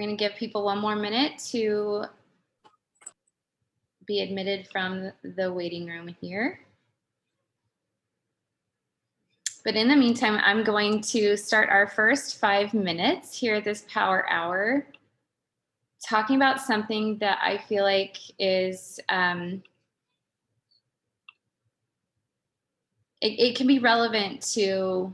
We're going to give people one more minute to be admitted from the waiting room here. But in the meantime, I'm going to start our first 5 minutes here at this Power Hour, talking about something that I feel like is, it can be relevant to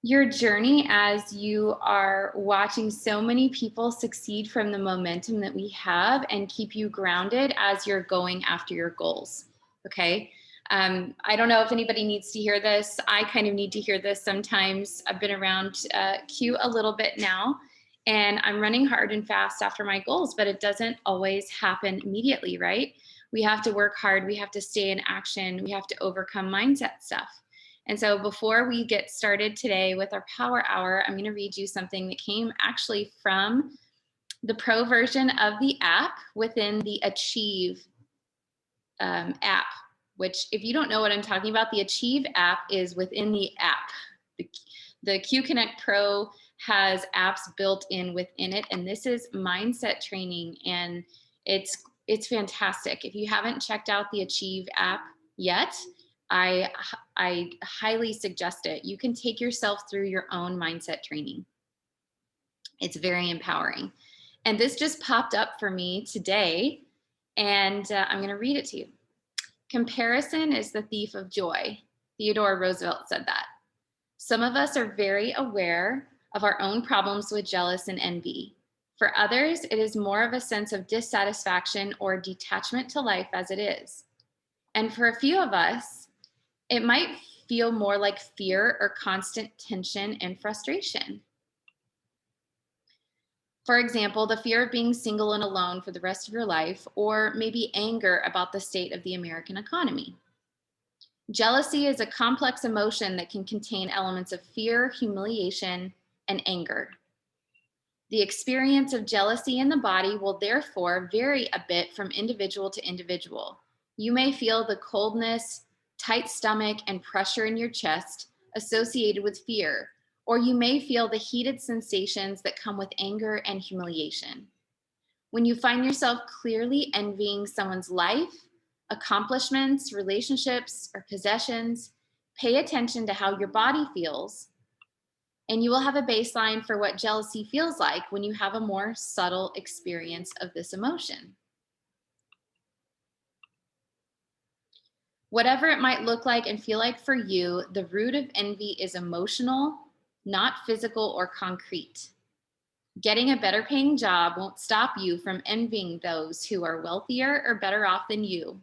your journey as you are watching so many people succeed from the momentum that we have and keep you grounded as you're going after your goals. Okay. I don't know if anybody needs to hear this. I kind of need to hear this sometimes. I've been around Q a little bit now, and I'm running hard and fast after my goals, but it doesn't always happen immediately, right? We have to work hard. We have to stay in action. We have to overcome mindset stuff. And so before we get started today with our Power Hour, I'm going to read you something that came actually from the pro version of the app within the Achieve app, which if you don't know what I'm talking about, the Achieve app is within the app. The Q Connect Pro has apps built in within it, and this is mindset training, and it's fantastic. If you haven't checked out the Achieve app yet, I highly suggest it. You can take yourself through your own mindset training. It's very empowering. And this just popped up for me today, and I'm going to read it to you. Comparison is the thief of joy. Theodore Roosevelt said that. Some of us are very aware of our own problems with jealousy and envy. For others, it is more of a sense of dissatisfaction or detachment to life as it is. And for a few of us, it might feel more like fear or constant tension and frustration. For example, the fear of being single and alone for the rest of your life, or maybe anger about the state of the American economy. Jealousy is a complex emotion that can contain elements of fear, humiliation, and anger. The experience of jealousy in the body will therefore vary a bit from individual to individual. You may feel the coldness, tight stomach, and pressure in your chest associated with fear, or you may feel the heated sensations that come with anger and humiliation. When you find yourself clearly envying someone's life, accomplishments, relationships, or possessions, pay attention to how your body feels, and you will have a baseline for what jealousy feels like when you have a more subtle experience of this emotion. Whatever it might look like and feel like for you, the root of envy is emotional, not physical or concrete. Getting a better paying job won't stop you from envying those who are wealthier or better off than you.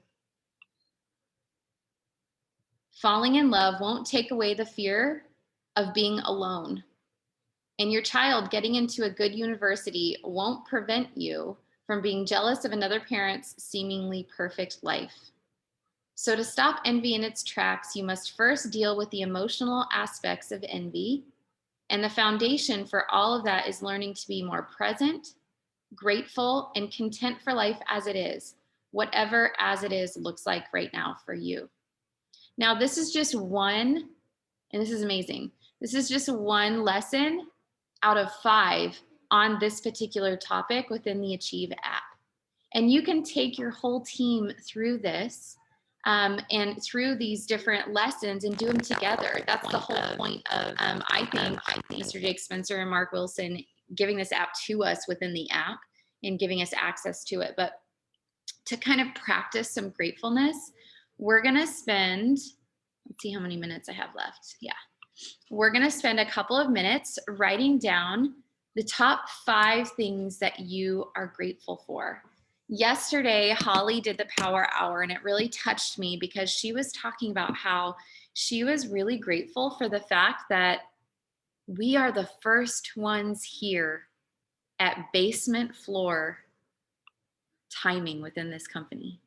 Falling in love won't take away the fear of being alone. And your child getting into a good university won't prevent you from being jealous of another parent's seemingly perfect life. So to stop envy in its tracks, you must first deal with the emotional aspects of envy. And the foundation for all of that is learning to be more present, grateful, and content for life as it is, whatever as it is looks like right now for you. Now, this is just one, and this is amazing. This is just one lesson out of 5 on this particular topic within the Achieve app. And you can take your whole team through this and through these different lessons and do them together. That's the whole point of, I think, Mr. Jake Spencer and Mark Wilson giving this app to us within the app and giving us access to it. But to kind of practice some gratefulness, we're going to spend, let's see how many minutes I have left. Yeah. We're going to spend a couple of minutes writing down the top 5 things that you are grateful for. Yesterday, Holly did the Power Hour, and it really touched me because she was talking about how she was really grateful for the fact that we are the first ones here at basement floor timing within this company.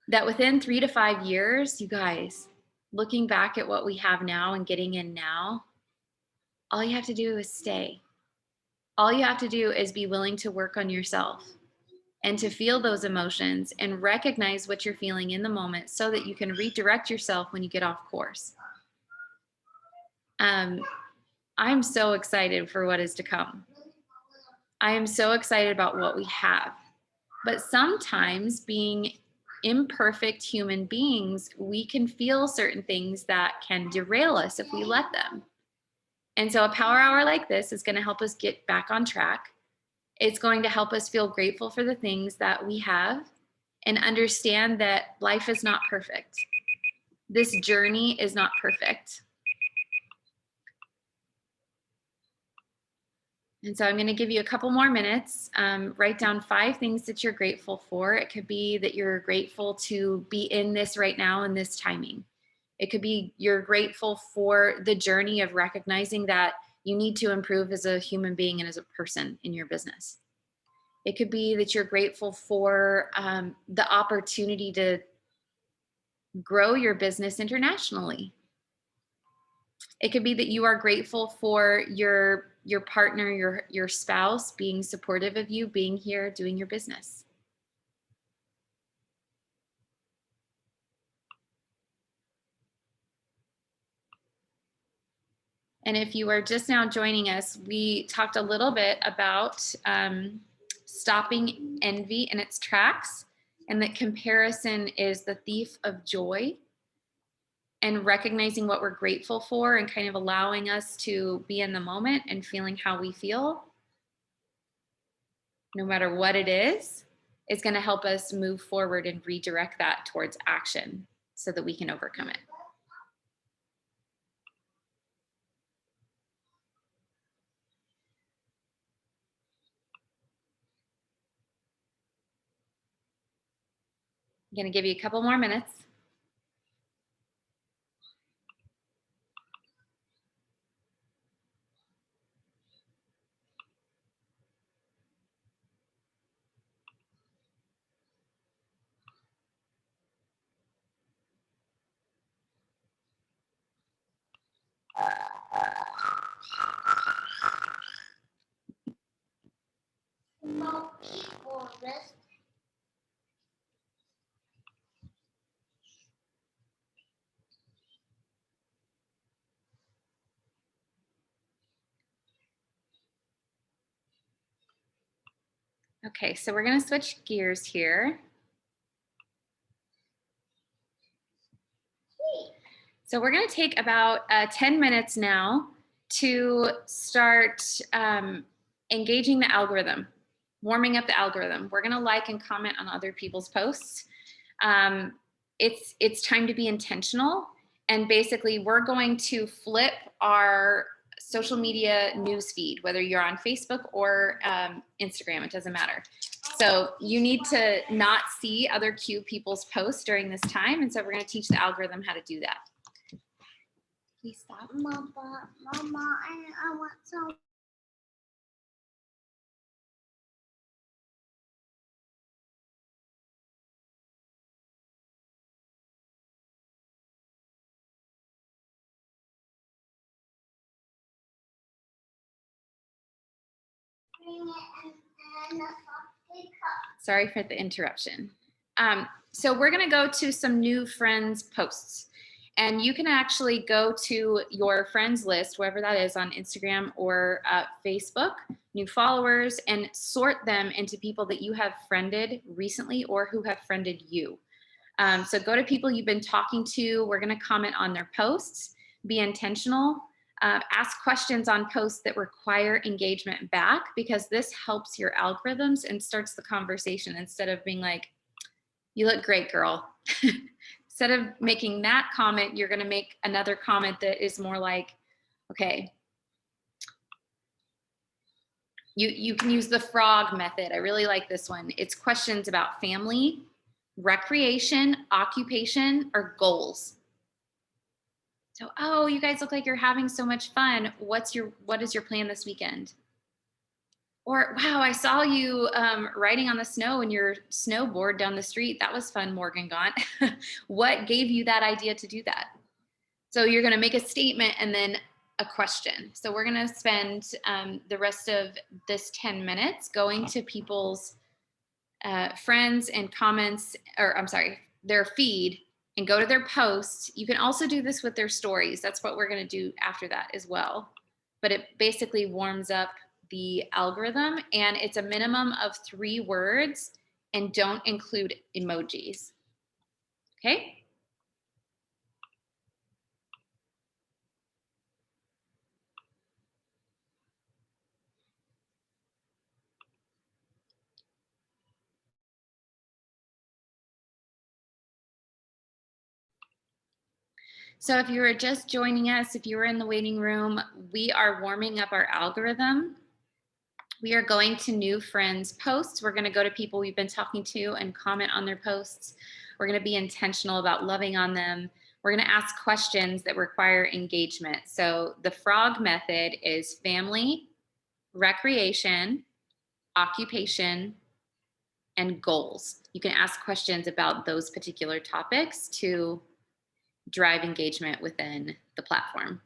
That within 3 to 5 years, you guys, looking back at what we have now and getting in now, all you have to do is stay. All you have to do is be willing to work on yourself and to feel those emotions and recognize what you're feeling in the moment so that you can redirect yourself when you get off course. I'm so excited for what is to come. I am so excited about what we have. But sometimes, being imperfect human beings, we can feel certain things that can derail us if we let them. And so a power hour like this is going to help us get back on track. It's going to help us feel grateful for the things that we have and understand that life is not perfect. This journey is not perfect. And so I'm going to give you a couple more minutes. Write down 5 things that you're grateful for. It could be that you're grateful to be in this right now in this timing. It could be you're grateful for the journey of recognizing that you need to improve as a human being and as a person in your business. It could be that you're grateful for the opportunity to grow your business internationally. It could be that you are grateful for your partner, your spouse being supportive of you, being here, doing your business. And if you are just now joining us, we talked a little bit about stopping envy in its tracks, and that comparison is the thief of joy, and recognizing what we're grateful for and kind of allowing us to be in the moment and feeling how we feel, no matter what it is going to help us move forward and redirect that towards action so that we can overcome it. I'm going to give you a couple more minutes. Okay, so we're going to switch gears here. So we're going to take about 10 minutes now to start engaging the algorithm, warming up the algorithm. We're going to like and comment on other people's posts. It's time to be intentional. And basically, we're going to flip our social media news feed, whether you're on Facebook or Instagram, it doesn't matter. So you need to not see other cute people's posts during this time. And so we're going to teach the algorithm how to do that. Please stop. Mama, I want some. Sorry for the interruption. So we're going to go to some new friends posts, and you can actually go to your friends list, wherever that is, on Instagram or Facebook, new followers, and sort them into people that you have friended recently or who have friended you. So go to people you've been talking to. We're going to comment on their posts, be intentional. Ask questions on posts that require engagement back, because this helps your algorithms and starts the conversation instead of being like, you look great, girl. Instead of making that comment, you're going to make another comment that is more like, okay, you can use the frog method. I really like this one. It's questions about family, recreation, occupation, or goals. So, oh, you guys look like you're having so much fun. What is your plan this weekend? Or, wow, I saw you riding on the snow in your snowboard down the street. That was fun, Morgan Gaunt. What gave you that idea to do that? So you're going to make a statement and then a question. So we're going to spend the rest of this 10 minutes going to people's friends and comments, or I'm sorry, their feed, and go to their posts. You can also do this with their stories. That's what we're going to do after that as well. But it basically warms up the algorithm, and it's a minimum of 3 words and don't include emojis. Okay? So if you were just joining us, if you were in the waiting room, we are warming up our algorithm. We are going to new friends posts. We're going to go to people we've been talking to and comment on their posts. We're going to be intentional about loving on them. We're going to ask questions that require engagement. So the frog method is family, recreation, occupation, and goals. You can ask questions about those particular topics to drive engagement within the platform.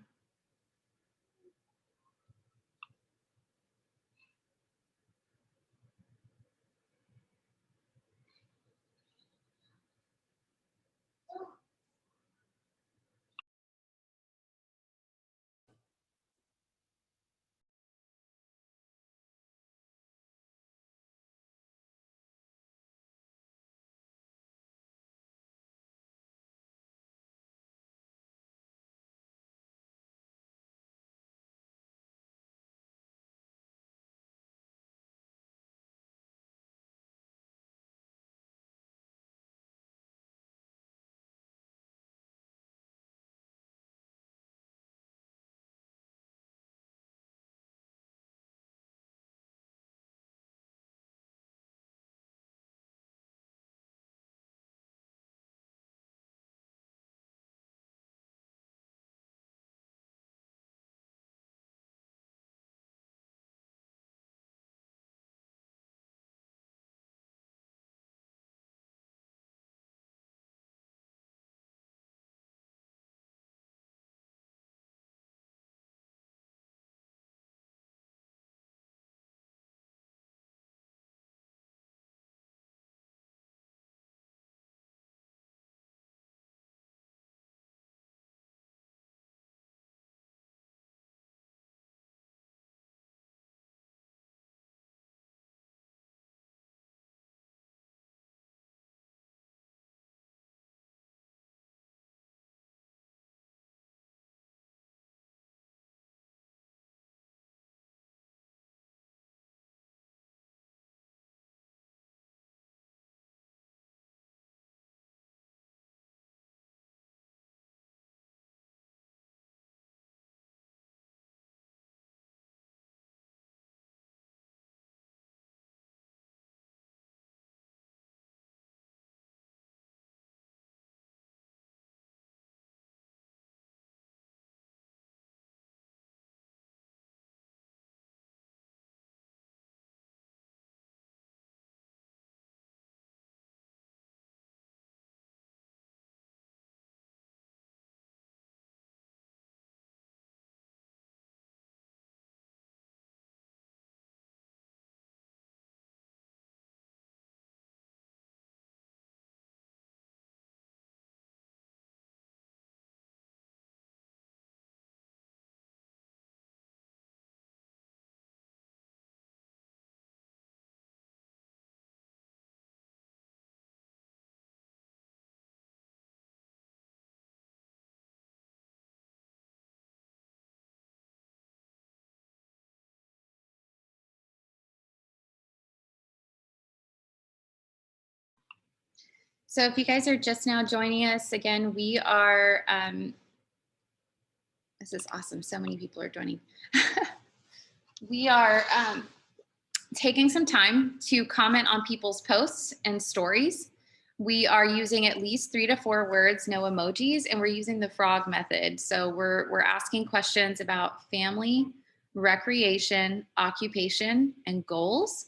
So if you guys are just now joining us, again, we are, this is awesome. So many people are joining. We are taking some time to comment on people's posts and stories. We are using at least 3 to 4 words, no emojis, and we're using the frog method. So we're asking questions about family, recreation, occupation, and goals.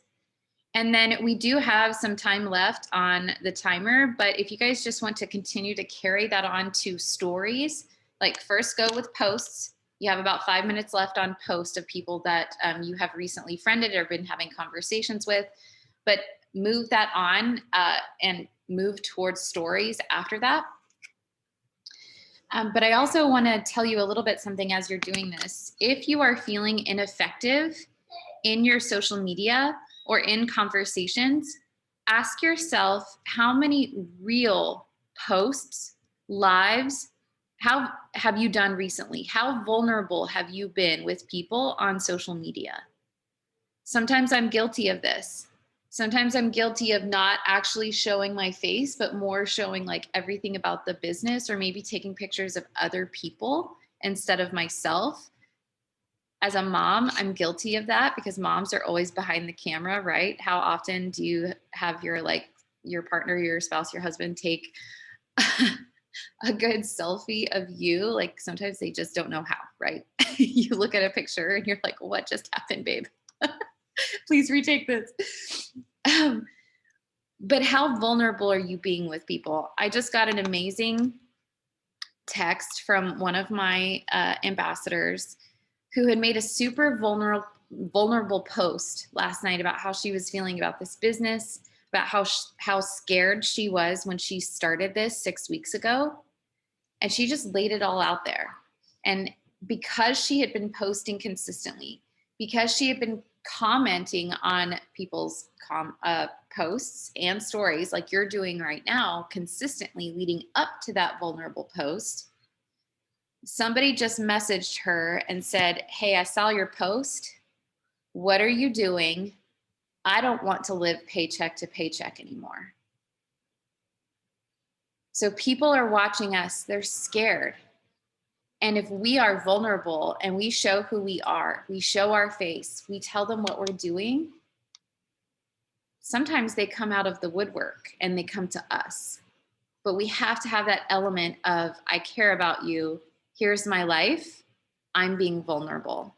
And then we do have some time left on the timer, but if you guys just want to continue to carry that on to stories, like first go with posts. You have about 5 minutes left on posts of people that you have recently friended or been having conversations with, but move that on and move towards stories after that. But I also want to tell you a little bit something as you're doing this. If you are feeling ineffective in your social media or in conversations, ask yourself how many real posts, lives, how have you done recently? How vulnerable have you been with people on social media? Sometimes I'm guilty of this. Sometimes I'm guilty of not actually showing my face, but more showing like everything about the business, or maybe taking pictures of other people instead of myself. As a mom, I'm guilty of that because moms are always behind the camera, right? How often do you have your partner, your spouse, your husband take a good selfie of you? Like sometimes they just don't know how, right? You look at a picture and you're like, what just happened, babe? Please retake this. Um, but how vulnerable are you being with people? I just got an amazing text from one of my ambassadors who had made a super vulnerable post last night about how she was feeling about this business, about how scared she was when she started this 6 weeks ago. And she just laid it all out there. And because she had been posting consistently, because she had been commenting on people's posts and stories like you're doing right now, consistently leading up to that vulnerable post, somebody just messaged her and said, hey, I saw your post. What are you doing? I don't want to live paycheck to paycheck anymore. So people are watching us, they're scared. And if we are vulnerable and we show who we are, we show our face, we tell them what we're doing, sometimes they come out of the woodwork and they come to us. But we have to have that element of, I care about you. Here's my life. I'm being vulnerable.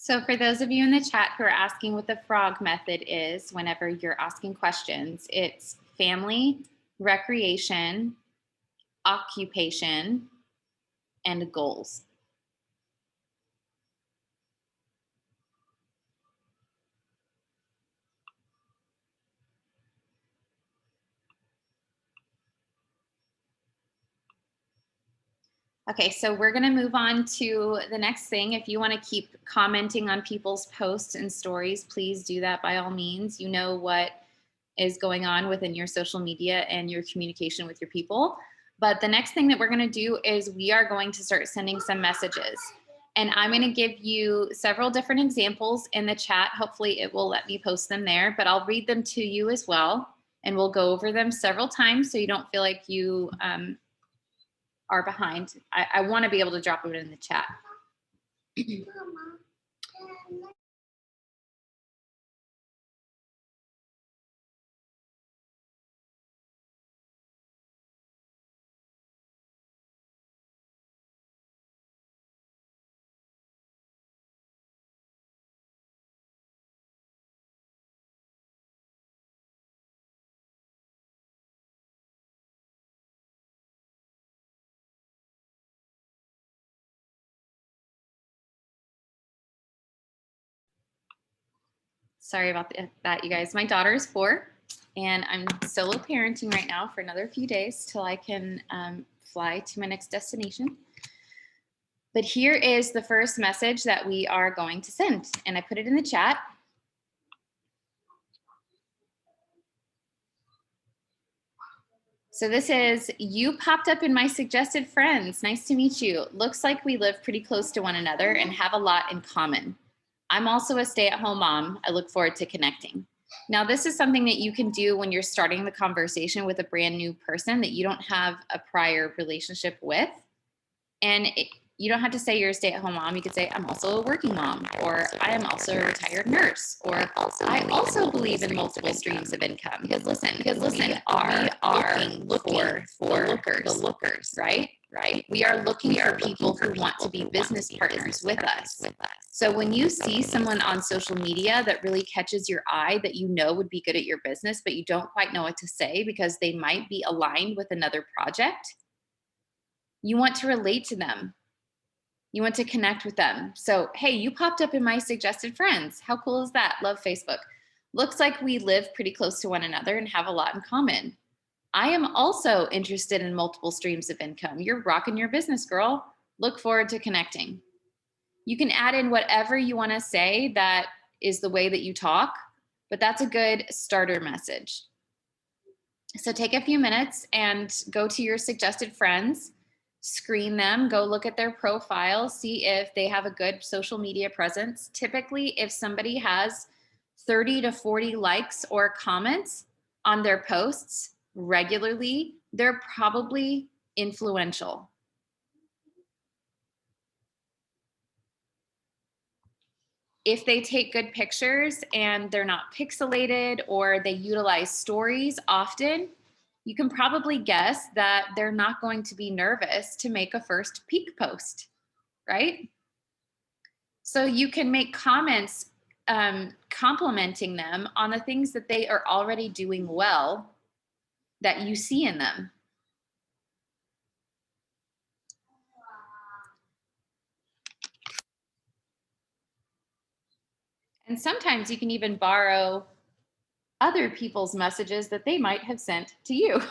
So for those of you in the chat who are asking what the frog method is, whenever you're asking questions, it's family, recreation, occupation, and goals. Okay, so we're gonna move on to the next thing. If you wanna keep commenting on people's posts and stories, please do that by all means. You know what is going on within your social media and your communication with your people. But the next thing that we're gonna do is we are going to start sending some messages. And I'm going to give you several different examples in the chat. Hopefully it will let me post them there, but I'll read them to you as well. And we'll go over them several times so you don't feel like you are behind. I want to be able to drop them in the chat. Sorry about that, you guys. My daughter is 4, and I'm solo parenting right now for another few days till I can fly to my next destination. But here is the first message that we are going to send, and I put it in the chat. So this is, you popped up in my suggested friends. Nice to meet you. Looks like we live pretty close to one another and have a lot in common. I'm also a stay-at-home mom. I look forward to connecting. Now, this is something that you can do when you're starting the conversation with a brand new person that you don't have a prior relationship with. And you don't have to say you're a stay-at-home mom. You could say, I'm also a working mom, or I am also a retired nurse, or I also believe in multiple streams of income. Because listen, we are looking for the lookers, right? We are looking for people who want to be business partners with us. So when you see someone on social media that really catches your eye that you know would be good at your business, but you don't quite know what to say because they might be aligned with another project, you want to relate to them. You want to connect with them. So, hey, you popped up in my suggested friends. How cool is that? Love Facebook. Looks like we live pretty close to one another and have a lot in common. I am also interested in multiple streams of income. You're rocking your business, girl. Look forward to connecting. You can add in whatever you want to say that is the way that you talk, but that's a good starter message. So take a few minutes and go to your suggested friends, screen them, go look at their profile, see if they have a good social media presence. Typically, if somebody has 30 to 40 likes or comments on their posts regularly, they're probably influential. If they take good pictures and they're not pixelated or they utilize stories often, you can probably guess that they're not going to be nervous to make a first peek post, right? So you can make comments complimenting them on the things that they are already doing well that you see in them. And sometimes you can even borrow other people's messages that they might have sent to you.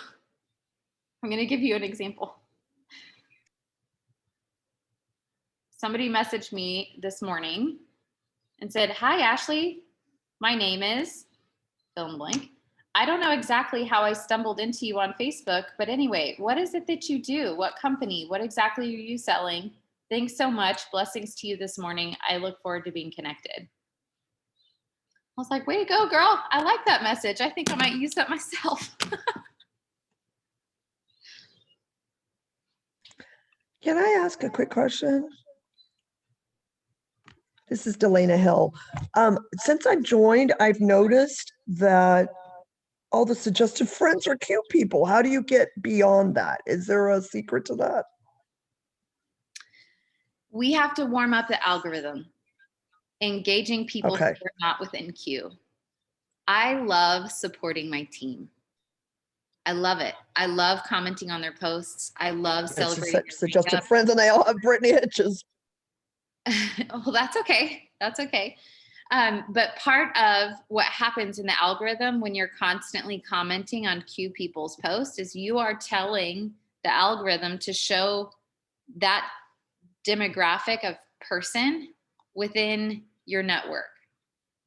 I'm going to give you an example. Somebody messaged me this morning and said, hi, Ashley, my name is fill in the blank. I don't know exactly how I stumbled into you on Facebook, but anyway, what is it that you do? What company? What exactly are you selling? Thanks so much. Blessings to you this morning. I look forward to being connected. I was like, way to go, girl. I like that message. I think I might use that myself. Can I ask a quick question? This is Delana Hill. Since I joined, I've noticed that all the suggested friends are cute people. How do you get beyond that? Is there a secret to that? We have to warm up the algorithm, engaging people who are not within queue. I love supporting my team. I love it. I love commenting on their posts. I love celebrating suggested friends, and they all have Brittany Hitches. Well, that's okay. That's okay. But part of what happens in the algorithm when you're constantly commenting on Q people's posts is you are telling the algorithm to show that demographic of person within your network.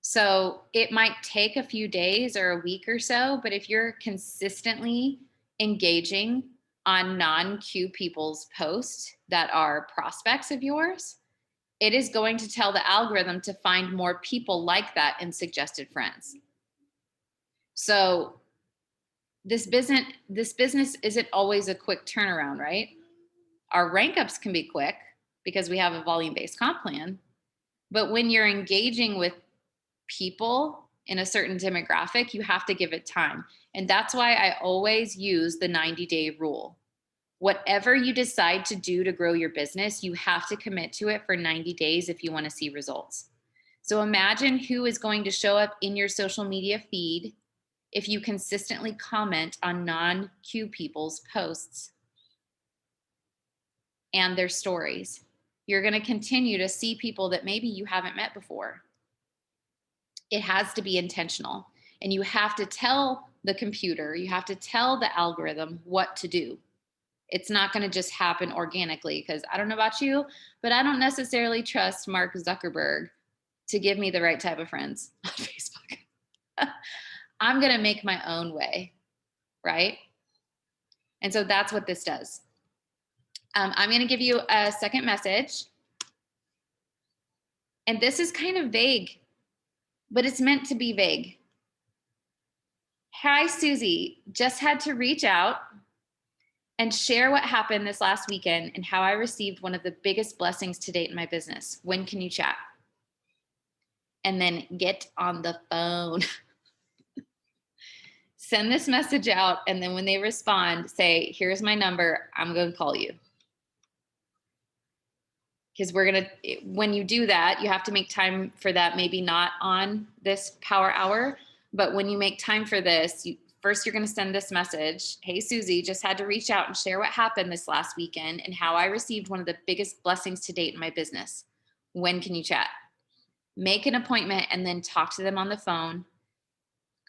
So it might take a few days or a week or so, but if you're consistently engaging on non-Q people's posts that are prospects of yours, it is going to tell the algorithm to find more people like that in suggested friends. So this business isn't always a quick turnaround, right? Our rank ups can be quick because we have a volume-based comp plan. But when you're engaging with people in a certain demographic, you have to give it time. And that's why I always use the 90-day rule. Whatever you decide to do to grow your business, you have to commit to it for 90 days if you want to see results. So imagine who is going to show up in your social media feed if you consistently comment on non-Q people's posts and their stories. You're going to continue to see people that maybe you haven't met before. It has to be intentional. And you have to tell the computer, you have to tell the algorithm what to do. It's not going to just happen organically, because I don't know about you, but I don't necessarily trust Mark Zuckerberg to give me the right type of friends on Facebook. I'm going to make my own way, right? And so that's what this does. I'm going to give you a second message. And this is kind of vague, but it's meant to be vague. Hi, Susie. Just had to reach out and share what happened this last weekend and how I received one of the biggest blessings to date in my business. When can you chat? And then get on the phone. Send this message out, and then when they respond, say, here's my number, I'm going to call you. Because when you do that, you have to make time for that, maybe not on this power hour, but when you make time for this, first you're going to send this message. Hey, Susie, just had to reach out and share what happened this last weekend and how I received one of the biggest blessings to date in my business. When can you chat? Make an appointment and then talk to them on the phone.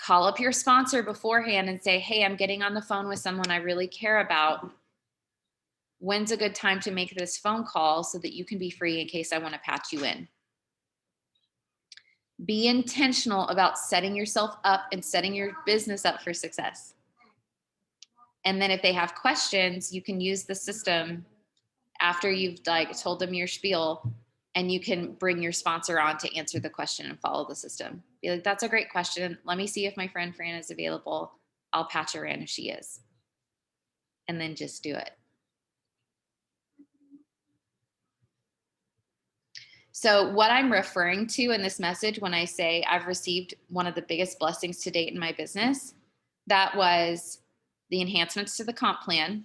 Call up your sponsor beforehand and say, hey, I'm getting on the phone with someone I really care about. When's a good time to make this phone call so that you can be free in case I want to patch you in? Be intentional about setting yourself up and setting your business up for success. And then if they have questions, you can use the system after you've told them your spiel, and you can bring your sponsor on to answer the question and follow the system. Be like, that's a great question. Let me see if my friend Fran is available. I'll patch her in if she is. And then just do it. So what I'm referring to in this message when I say I've received one of the biggest blessings to date in my business, that was the enhancements to the comp plan,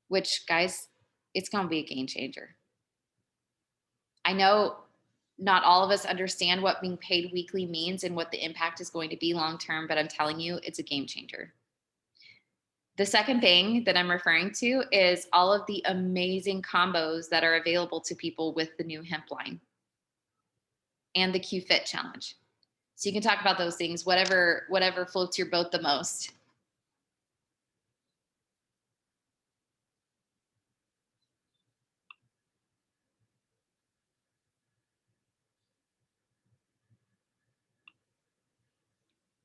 which, guys, it's going to be a game changer. I know not all of us understand what being paid weekly means and what the impact is going to be long term, but I'm telling you, it's a game changer. The second thing that I'm referring to is all of the amazing combos that are available to people with the new hemp line and the Q Fit challenge. So you can talk about those things, whatever floats your boat the most.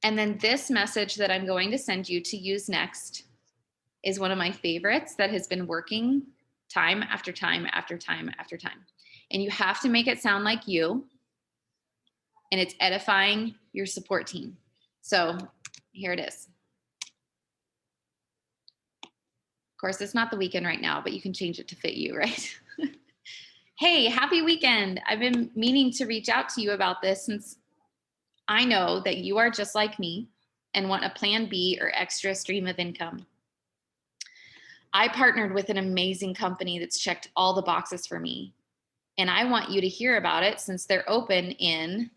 And then this message that I'm going to send you to use next is one of my favorites that has been working time after time after time after time. And you have to make it sound like you, and it's edifying your support team. So here it is. Of course, it's not the weekend right now, but you can change it to fit you, right? Hey, happy weekend. I've been meaning to reach out to you about this since I know that you are just like me and want a plan B or extra stream of income. I partnered with an amazing company that's checked all the boxes for me. And I want you to hear about it since they're open in,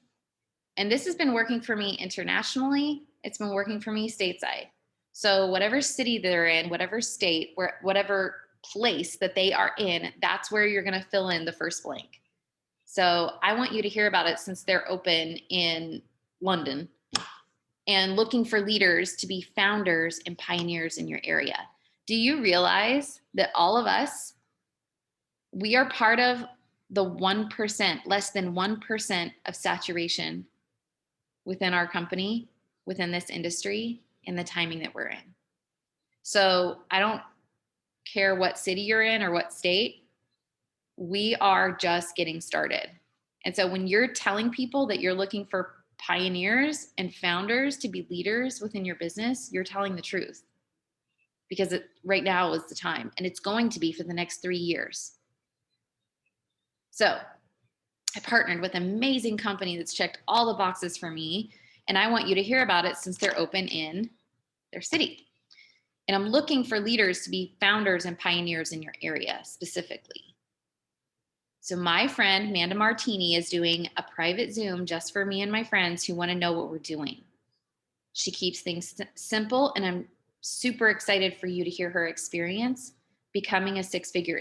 and this has been working for me internationally. It's been working for me stateside. So whatever city they're in, whatever state, whatever place that they are in, that's where you're going to fill in the first blank. So I want you to hear about it since they're open in London and looking for leaders to be founders and pioneers in your area. Do you realize that all of us, we are part of the 1%, less than 1% of saturation within our company, within this industry, in the timing that we're in? So I don't care what city you're in or what state. we are just getting started. And so when you're telling people that you're looking for pioneers and founders to be leaders within your business, you're telling the truth, because right now is the time, and it's going to be for the next 3 years. So I partnered with an amazing company that's checked all the boxes for me, and I want you to hear about it since they're open in their city. And I'm looking for leaders to be founders and pioneers in your area specifically. So my friend Amanda Martini is doing a private Zoom just for me and my friends who want to know what we're doing. She keeps things simple, and I'm super excited for you to hear her experience becoming a six-figure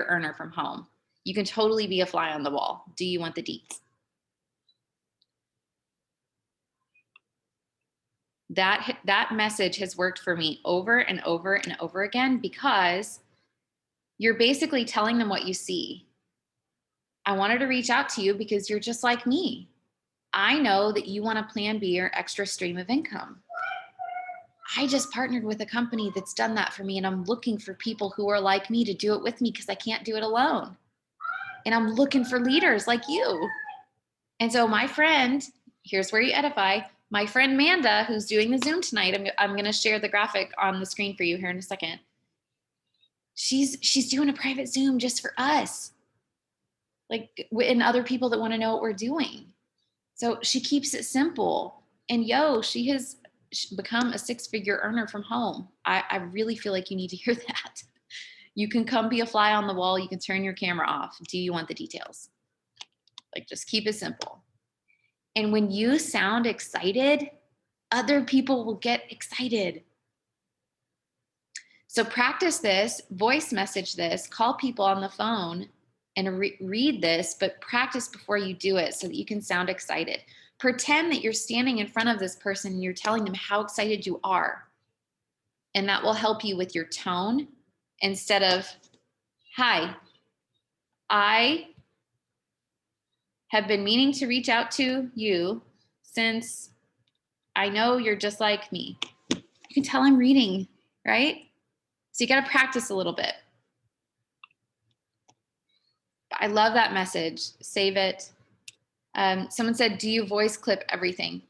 earner from home. You can totally be a fly on the wall. Do you want the deets? That message has worked for me over and over and over again, because you're basically telling them what you see. I wanted to reach out to you because you're just like me. I know that you want a plan B or extra stream of income. I just partnered with a company that's done that for me, and I'm looking for people who are like me to do it with me because I can't do it alone. And I'm looking for leaders like you. And so my friend, here's where you edify, my friend Manda, who's doing the Zoom tonight, I'm going to share the graphic on the screen for you here in a second. She's doing a private Zoom just for us, like, and other people that want to know what we're doing. So she keeps it simple. And she has become a six-figure earner from home. I really feel like you need to hear that. You can come be a fly on the wall. You can turn your camera off. Do you want the details? Like, just keep it simple. And when you sound excited, other people will get excited. So practice this, voice message this, call people on the phone and read this, but practice before you do it so that you can sound excited. Pretend that you're standing in front of this person and you're telling them how excited you are. And that will help you with your tone instead of, hi, I have been meaning to reach out to you since I know you're just like me. You can tell I'm reading, right? So you got to practice a little bit. I love that message. Save it. Someone said, do you voice clip everything?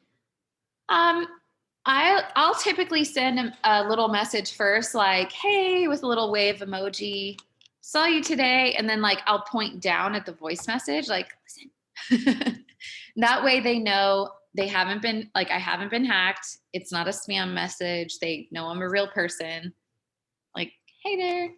I'll typically send a little message first, like, hey, with a little wave emoji, saw you today. And then like, I'll point down at the voice message, like, listen. That way they know I haven't been hacked. It's not a spam message. They know I'm a real person. Like, hey there.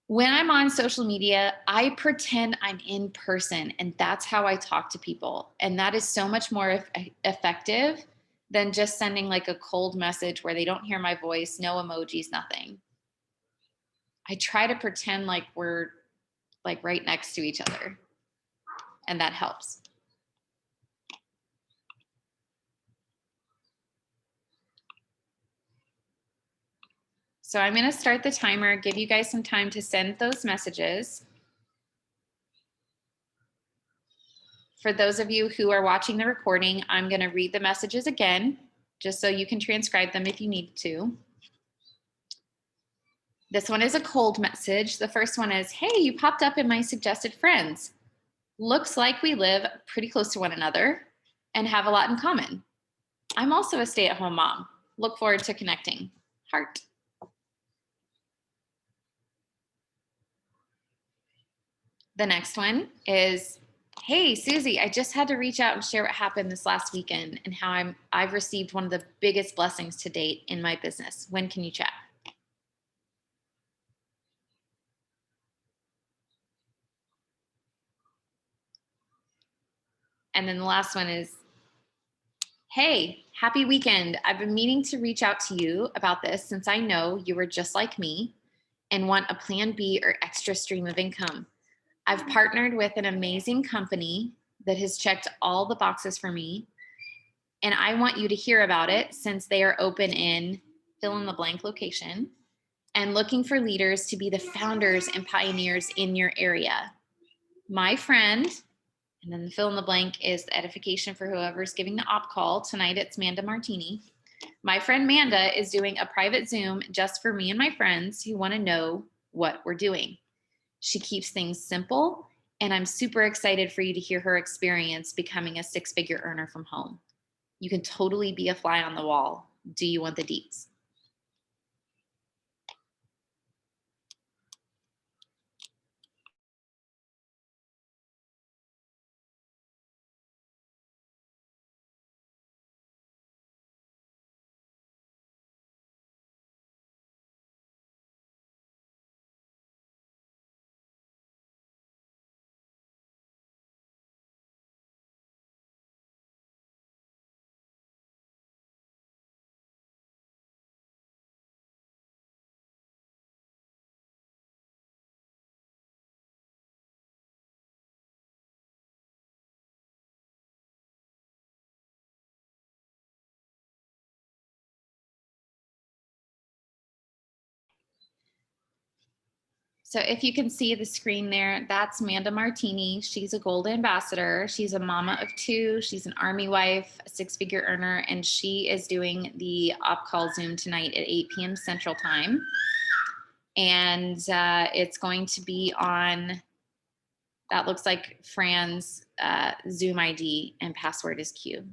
When I'm on social media, I pretend I'm in person, and that's how I talk to people. And that is so much more effective than just sending like a cold message where they don't hear my voice, no emojis, nothing. I try to pretend like we're like right next to each other, and that helps. So I'm going to start the timer, give you guys some time to send those messages. For those of you who are watching the recording, I'm going to read the messages again, just so you can transcribe them if you need to. This one is a cold message. The first one is, hey, you popped up in my suggested friends. Looks like we live pretty close to one another and have a lot in common. I'm also a stay-at-home mom. Look forward to connecting. Heart. The next one is, hey, Susie, I just had to reach out and share what happened this last weekend and how I've received one of the biggest blessings to date in my business. When can you chat? And then the last one is, hey, happy weekend. I've been meaning to reach out to you about this since I know you were just like me and want a plan B or extra stream of income. I've partnered with an amazing company that has checked all the boxes for me, and I want you to hear about it since they are open in fill in the blank location and looking for leaders to be the founders and pioneers in your area. My friend, and then the fill in the blank is the edification for whoever's giving the op call. Tonight it's Manda Martini. My friend Manda is doing a private Zoom just for me and my friends who want to know what we're doing. She keeps things simple, and I'm super excited for you to hear her experience becoming a six-figure earner from home. You can totally be a fly on the wall. Do you want the deets? So if you can see the screen there, that's Amanda Martini. She's a gold ambassador. She's a mama of two. She's an Army wife, a six-figure earner, and she is doing the op call Zoom tonight at 8 p.m. Central Time. And it's going to be on, that looks like Fran's Zoom ID, and password is Q.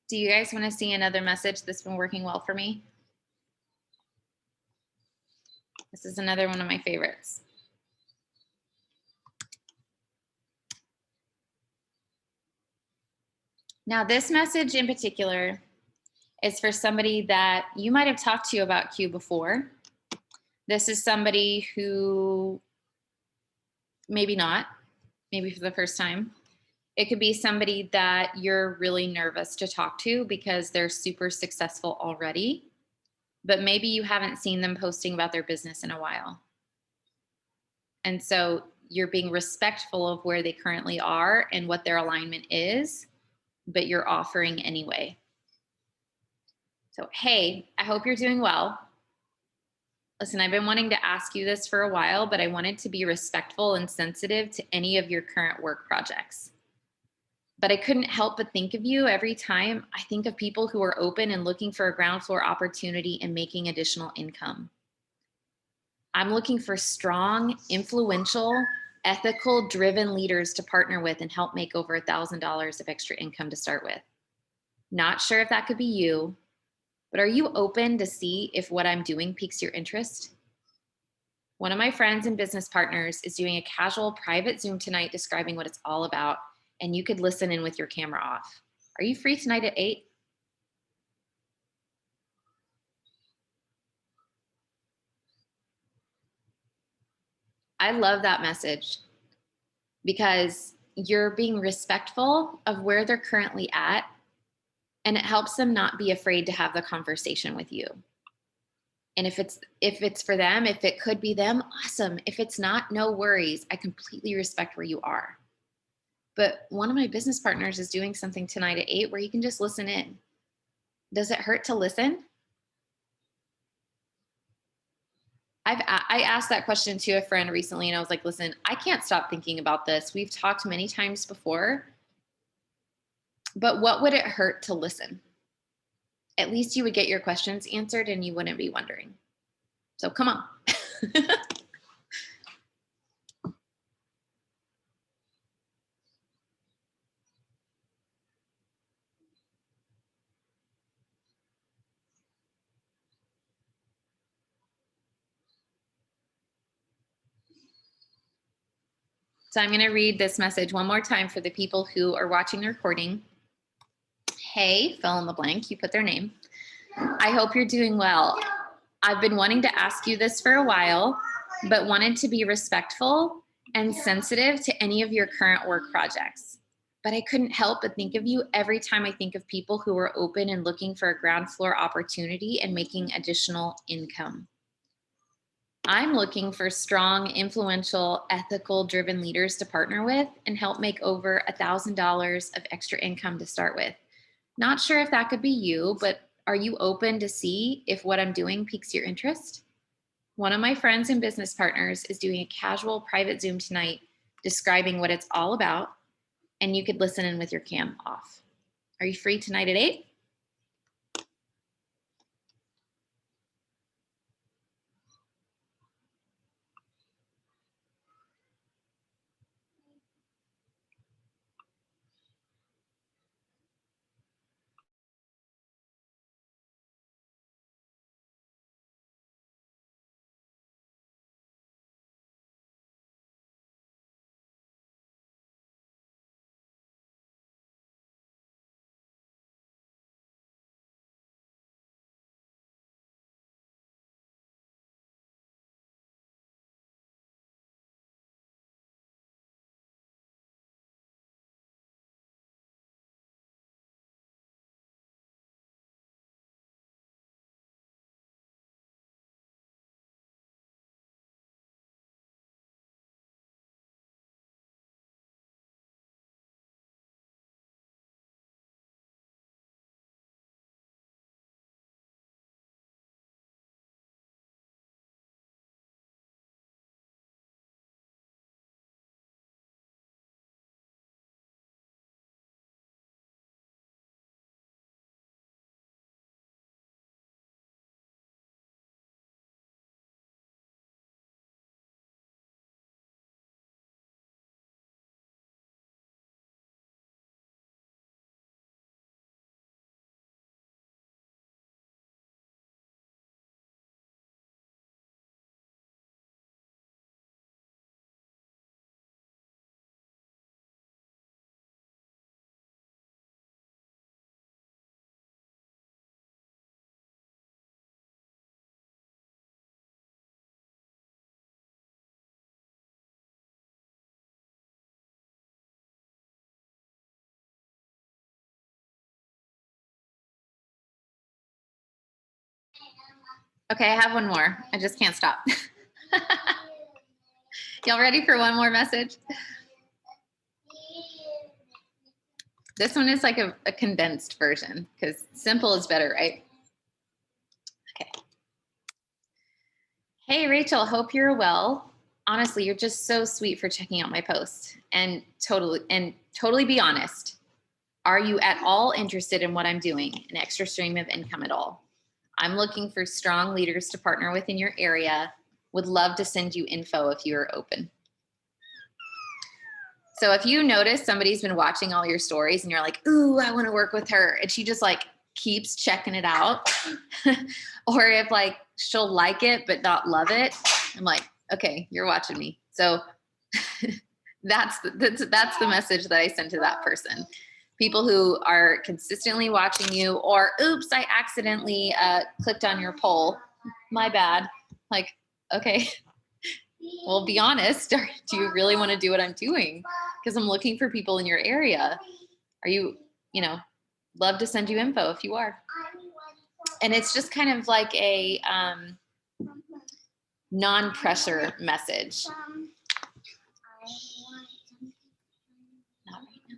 Do you guys want to see another message that's been working well for me? This is another one of my favorites. Now, this message in particular is for somebody that you might have talked to about Q before. This is somebody who maybe not, maybe for the first time. It could be somebody that you're really nervous to talk to because they're super successful already, but maybe you haven't seen them posting about their business in a while. And so you're being respectful of where they currently are and what their alignment is, but you're offering anyway. So, hey, I hope you're doing well. Listen, I've been wanting to ask you this for a while, but I wanted to be respectful and sensitive to any of your current work projects. But I couldn't help but think of you every time I think of people who are open and looking for a ground floor opportunity and making additional income. I'm looking for strong, influential, ethical, driven leaders to partner with and help make over $1,000 of extra income to start with. Not sure if that could be you, but are you open to see if what I'm doing piques your interest? One of my friends and business partners is doing a casual private Zoom tonight describing what it's all about, and you could listen in with your camera off. Are you free tonight at 8? I love that message because you're being respectful of where they're currently at And it helps them not be afraid to have the conversation with you. And if it's for them, if it could be them, awesome. If it's not, no worries. I completely respect where you are. But one of my business partners is doing something tonight at 8 where you can just listen in. Does it hurt to listen? I asked that question to a friend recently, and I was like, listen, I can't stop thinking about this. We've talked many times before, but what would it hurt to listen? At least you would get your questions answered and you wouldn't be wondering. So come on. So I'm going to read this message one more time for the people who are watching the recording. Hey, fill in the blank, you put their name. I hope you're doing well. I've been wanting to ask you this for a while, but wanted to be respectful and sensitive to any of your current work projects. But I couldn't help but think of you every time I think of people who are open and looking for a ground floor opportunity and making additional income. I'm looking for strong, influential, ethical driven leaders to partner with and help make over $1,000 of extra income to start with. Not sure if that could be you, but are you open to see if what I'm doing piques your interest? One of my friends and business partners is doing a casual private Zoom tonight describing what it's all about, and you could listen in with your cam off. Are you free tonight at 8? Okay, I have one more. I just can't stop. Y'all ready for one more message? This one is like a condensed version because simple is better, right? Okay. Hey, Rachel, hope you're well. Honestly, you're just so sweet for checking out my post and totally be honest. Are you at all interested in what I'm doing? An extra stream of income at all? I'm looking for strong leaders to partner with in your area. Would love to send you info if you are open. So if you notice somebody's been watching all your stories and you're like, ooh, I want to work with her, and she just like keeps checking it out, or if like she'll like it but not love it, I'm like, okay, you're watching me. So that's the message that I send to that person. People who are consistently watching you, or oops, I accidentally clicked on your poll. My bad. Like, okay, well, be honest. Do you really want to do what I'm doing? Because I'm looking for people in your area. Are you, Love to send you info if you are. And it's just kind of like a non-pressure message. Not right now.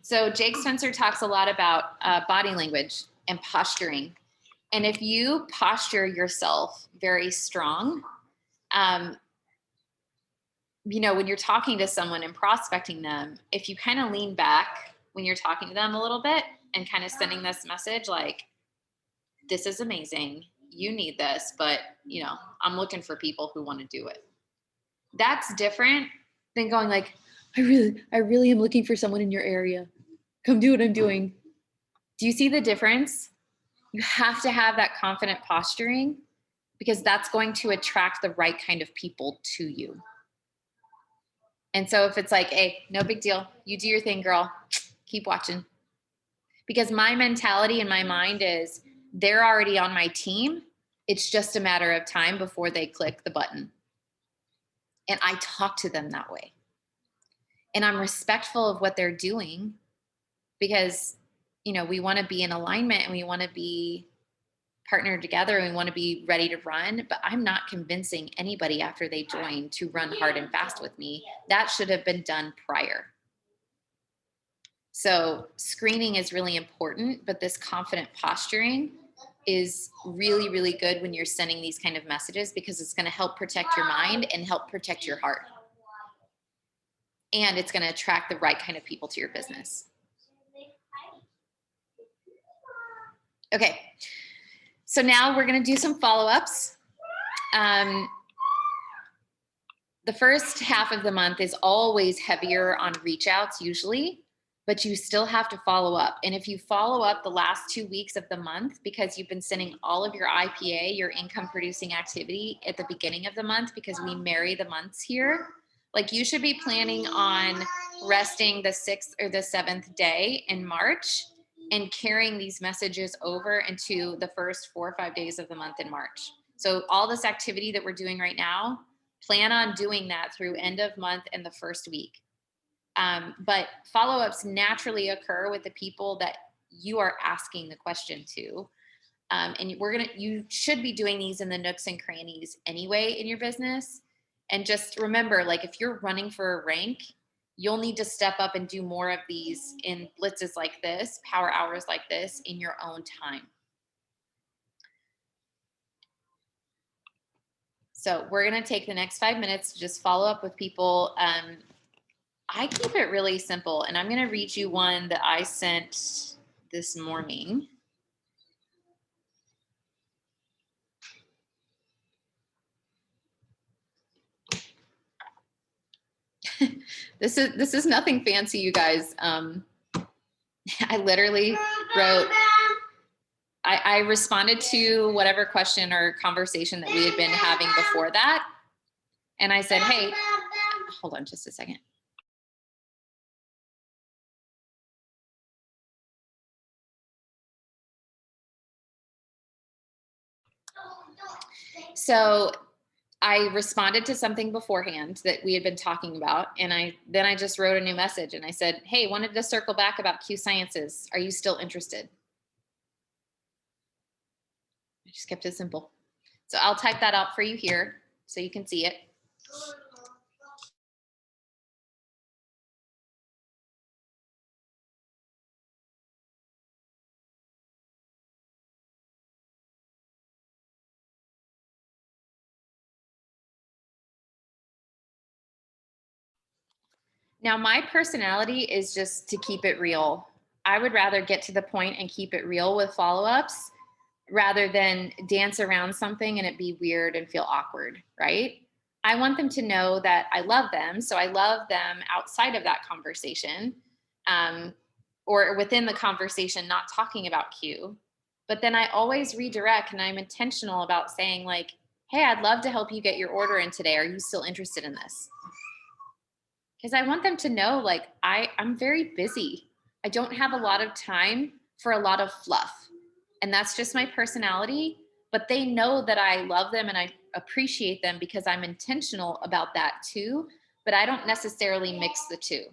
So Jake Spencer talks a lot about body language and posturing. And if you posture yourself very strong, you know, when you're talking to someone and prospecting them, if you kind of lean back when you're talking to them a little bit and kind of sending this message like, this is amazing, you need this, but you know, I'm looking for people who want to do it. That's different than going like, I really am looking for someone in your area. Come do what I'm doing. Do you see the difference? You have to have that confident posturing because that's going to attract the right kind of people to you. And so if it's like, hey, no big deal, you do your thing, girl, keep watching. Because my mentality and my mind is they're already on my team. It's just a matter of time before they click the button. And I talk to them that way. And I'm respectful of what they're doing because, you know, we want to be in alignment and we want to be partnered together and we want to be ready to run, but I'm not convincing anybody after they join to run hard and fast with me. That should have been done prior. So screening is really important, but this confident posturing is really, really good when you're sending these kind of messages because it's going to help protect your mind and help protect your heart. And it's going to attract the right kind of people to your business. Okay. So now we're going to do some follow-ups. The first half of the month is always heavier on reach outs usually, but you still have to follow up. And if you follow up the last 2 weeks of the month, because you've been sending all of your IPA, your income producing activity at the beginning of the month, because we marry the months here, like you should be planning on resting the 6th or the 7th day in March and carrying these messages over into the first 4 or 5 days of the month in March. So all this activity that we're doing right now, plan on doing that through end of month and the first week. But follow-ups naturally occur with the people that you are asking the question to. And you should be doing these in the nooks and crannies anyway in your business. And just remember, like if you're running for a rank, you'll need to step up and do more of these in blitzes like this, power hours like this in your own time. So we're going to take the next 5 minutes to just follow up with people. I keep it really simple, and I'm going to read you one that I sent this morning. This is nothing fancy, you guys. I literally wrote, I responded to whatever question or conversation that we had been having before that. And I said, hey, hold on just a second. So I responded to something beforehand that we had been talking about. And then I just wrote a new message and I said, hey, wanted to circle back about Q Sciences. Are you still interested? I just kept it simple. So I'll type that out for you here so you can see it. Now, my personality is just to keep it real. I would rather get to the point and keep it real with follow-ups rather than dance around something and it be weird and feel awkward, right? I want them to know that I love them. So I love them outside of that conversation, or within the conversation, not talking about Q. But then I always redirect and I'm intentional about saying like, hey, I'd love to help you get your order in today. Are you still interested in this? Because I want them to know, like, I'm very busy. I don't have a lot of time for a lot of fluff. And that's just my personality. But they know that I love them and I appreciate them because I'm intentional about that too. But I don't necessarily mix the two.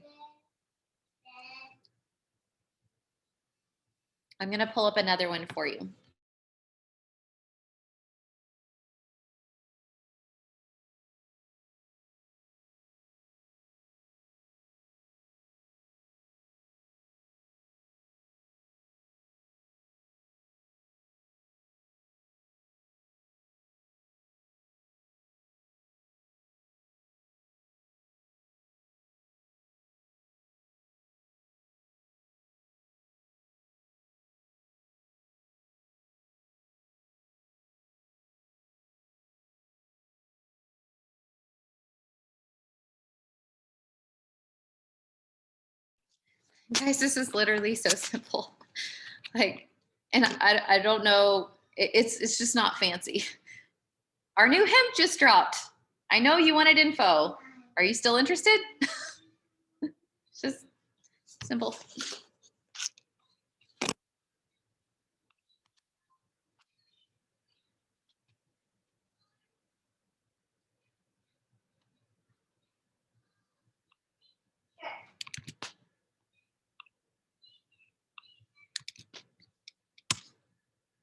I'm going to pull up another one for you. Guys, this is literally so simple. Like, and I don't know, it's just not fancy. Our new hemp just dropped. I know you wanted info. Are you still interested? It's just simple.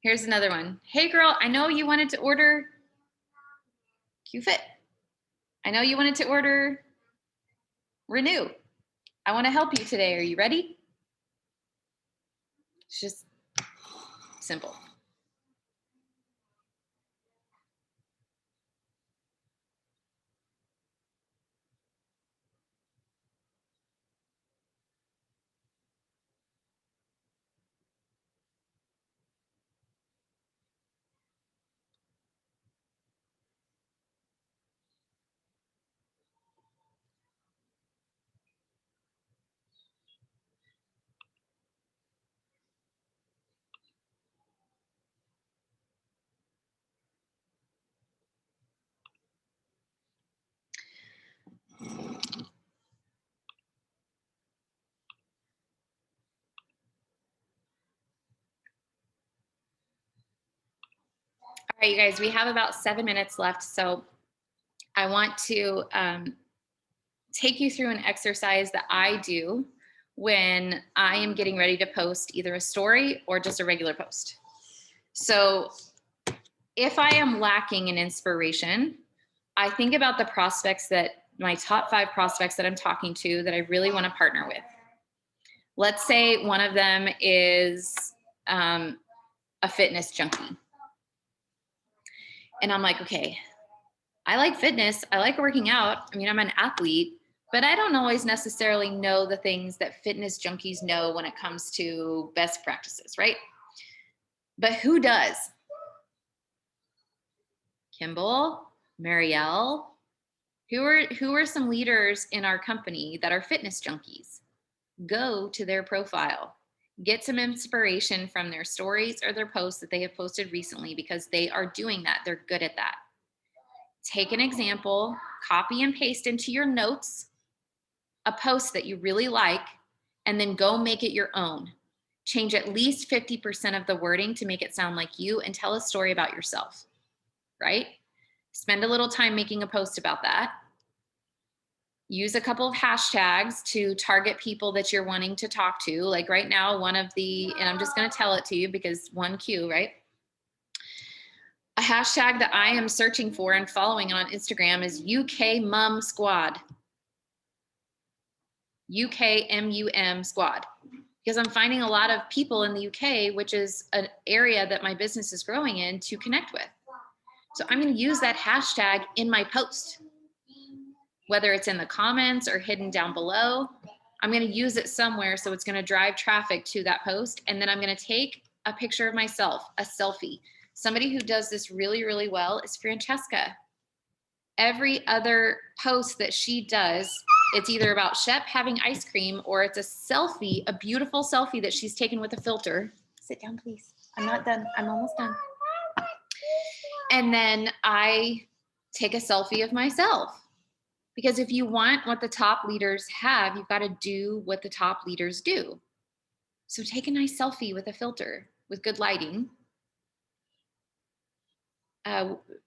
Here's another one. Hey girl, I know you wanted to order QFit. I know you wanted to order Renew. I want to help you today. Are you ready? It's just simple. All right, you guys, we have about 7 minutes left. So I want to take you through an exercise that I do when I am getting ready to post either a story or just a regular post. So if I am lacking in inspiration, I think about the prospects that my top 5 prospects that I'm talking to that I really want to partner with. Let's say one of them is a fitness junkie. And I'm like, okay, I like fitness. I like working out. I mean, I'm an athlete, but I don't always necessarily know the things that fitness junkies know when it comes to best practices, right? But who does? Kimball, Marielle, who are some leaders in our company that are fitness junkies? Go to their profile. Get some inspiration from their stories or their posts that they have posted recently because they are doing that. They're good at that. Take an example, copy and paste into your notes a post that you really like, and then go make it your own. Change at least 50% of the wording to make it sound like you and tell a story about yourself, right? Spend a little time making a post about that. Use a couple of hashtags to target people that you're wanting to talk to. Like right now, one of the, and I'm just going to tell it to you because 1Q, right? A hashtag that I am searching for and following on Instagram is UK Mum Squad. UKMUM Squad. Because I'm finding a lot of people in the UK, which is an area that my business is growing in, to connect with. So I'm going to use that hashtag in my post, whether it's in the comments or hidden down below. I'm going to use it somewhere, so it's going to drive traffic to that post. And then I'm going to take a picture of myself, a selfie. Somebody who does this really, really well is Francesca. Every other post that she does, it's either about Shep having ice cream or it's a selfie, a beautiful selfie that she's taken with a filter. Sit down, please. I'm not done. I'm almost done. And then I take a selfie of myself. Because if you want what the top leaders have, you've got to do what the top leaders do. So take a nice selfie with a filter with good lighting.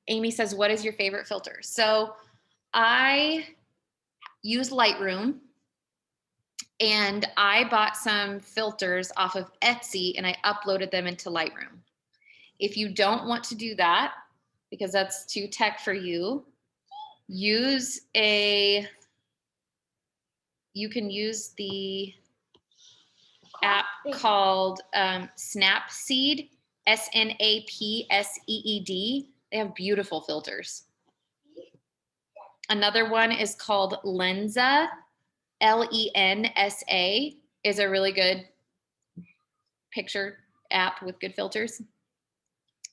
Amy says, what is your favorite filter? So I use Lightroom. And I bought some filters off of Etsy and I uploaded them into Lightroom. If you don't want to do that, because that's too tech for you, use you can use the app called Snapseed, Snapseed. They have beautiful filters. Another one is called Lensa, Lensa, is a really good picture app with good filters.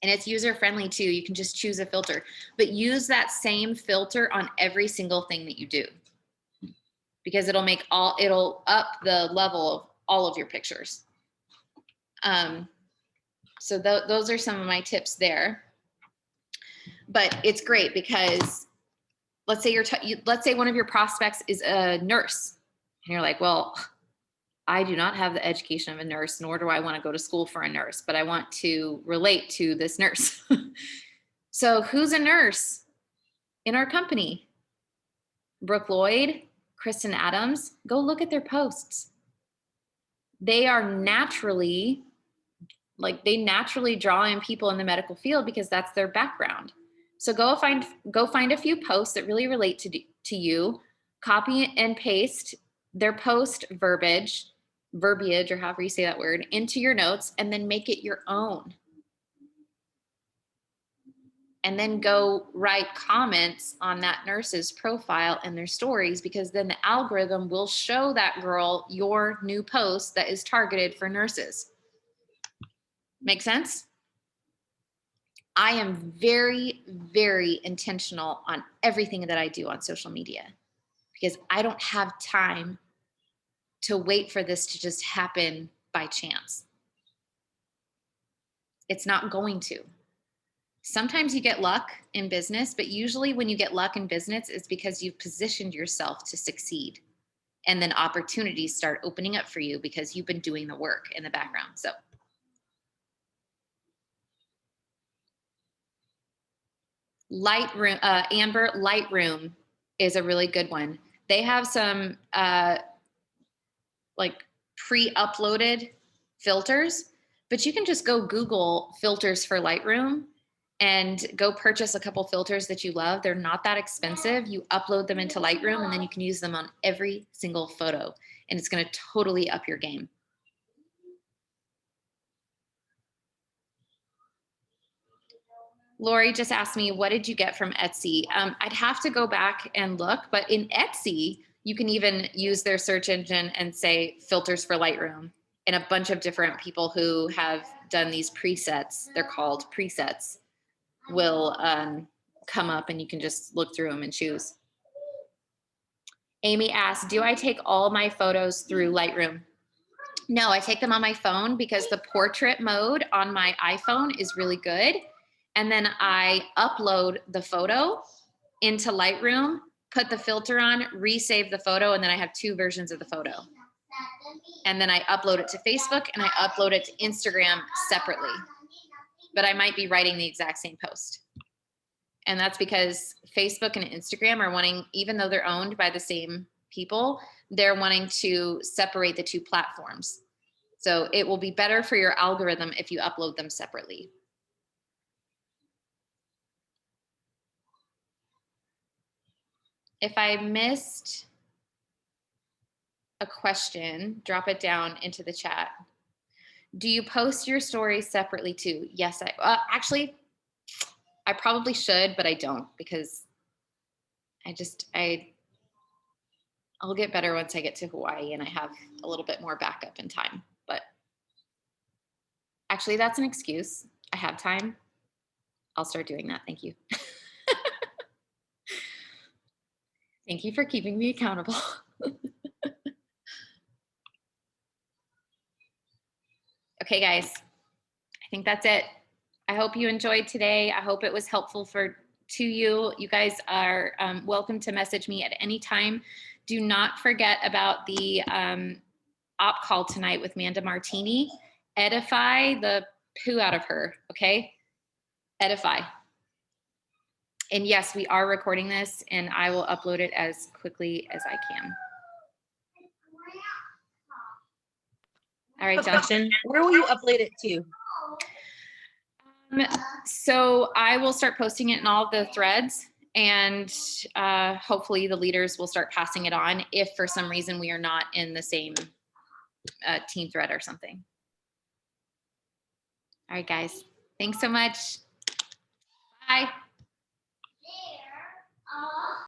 And it's user friendly too. You can just choose a filter, but use that same filter on every single thing that you do, because it'll up the level of all of your pictures. So those are some of my tips there. But it's great because let's say let's say one of your prospects is a nurse, and you're like, well, I do not have the education of a nurse, nor do I want to go to school for a nurse, but I want to relate to this nurse. So who's a nurse in our company? Brooke Lloyd, Kristen Adams. Go look at their posts. They are naturally draw in people in the medical field because that's their background. So go find a few posts that really relate to you, copy and paste their post verbiage, or however you say that word, into your notes, and then make it your own. And then go write comments on that nurse's profile and their stories, because then the algorithm will show that girl your new post that is targeted for nurses. Make sense? I am very, very intentional on everything that I do on social media, because I don't have time to wait for this to just happen by chance. It's not going to. Sometimes you get luck in business, but usually when you get luck in business, it's because you've positioned yourself to succeed. And then opportunities start opening up for you because you've been doing the work in the background. So Lightroom, Amber, Lightroom is a really good one. They have some like pre-uploaded filters, but you can just go Google filters for Lightroom and go purchase a couple filters that you love. They're not that expensive. You upload them into Lightroom and then you can use them on every single photo, and it's going to totally up your game. Lori just asked me, what did you get from Etsy? I'd have to go back and look, but in Etsy, you can even use their search engine and say filters for Lightroom, and a bunch of different people who have done these presets, they're called presets, will come up and you can just look through them and choose. Amy asked, do I take all my photos through Lightroom? No, I take them on my phone because the portrait mode on my iPhone is really good. And then I upload the photo into Lightroom, put the filter on, resave the photo, and then I have two versions of the photo. And then I upload it to Facebook and I upload it to Instagram separately. But I might be writing the exact same post. And that's because Facebook and Instagram are wanting, even though they're owned by the same people, they're wanting to separate the two platforms. So it will be better for your algorithm if you upload them separately. If I missed a question, drop it down into the chat. Do you post your stories separately too? Yes, actually, I probably should, but I don't, because I'll get better once I get to Hawaii and I have a little bit more backup in time. But actually, that's an excuse. I have time. I'll start doing that. Thank you. Thank you for keeping me accountable. Okay, guys, I think that's it. I hope you enjoyed today. I hope it was helpful to you. You guys are welcome to message me at any time. Do not forget about the op call tonight with Manda Martini. Edify the poo out of her, okay? Edify. And yes, we are recording this and I will upload it as quickly as I can. All right, Quick John. question. Where will you upload it to? So I will start posting it in all the threads, and hopefully the leaders will start passing it on if for some reason we are not in the same team thread or something. All right, guys. Thanks so much. Bye.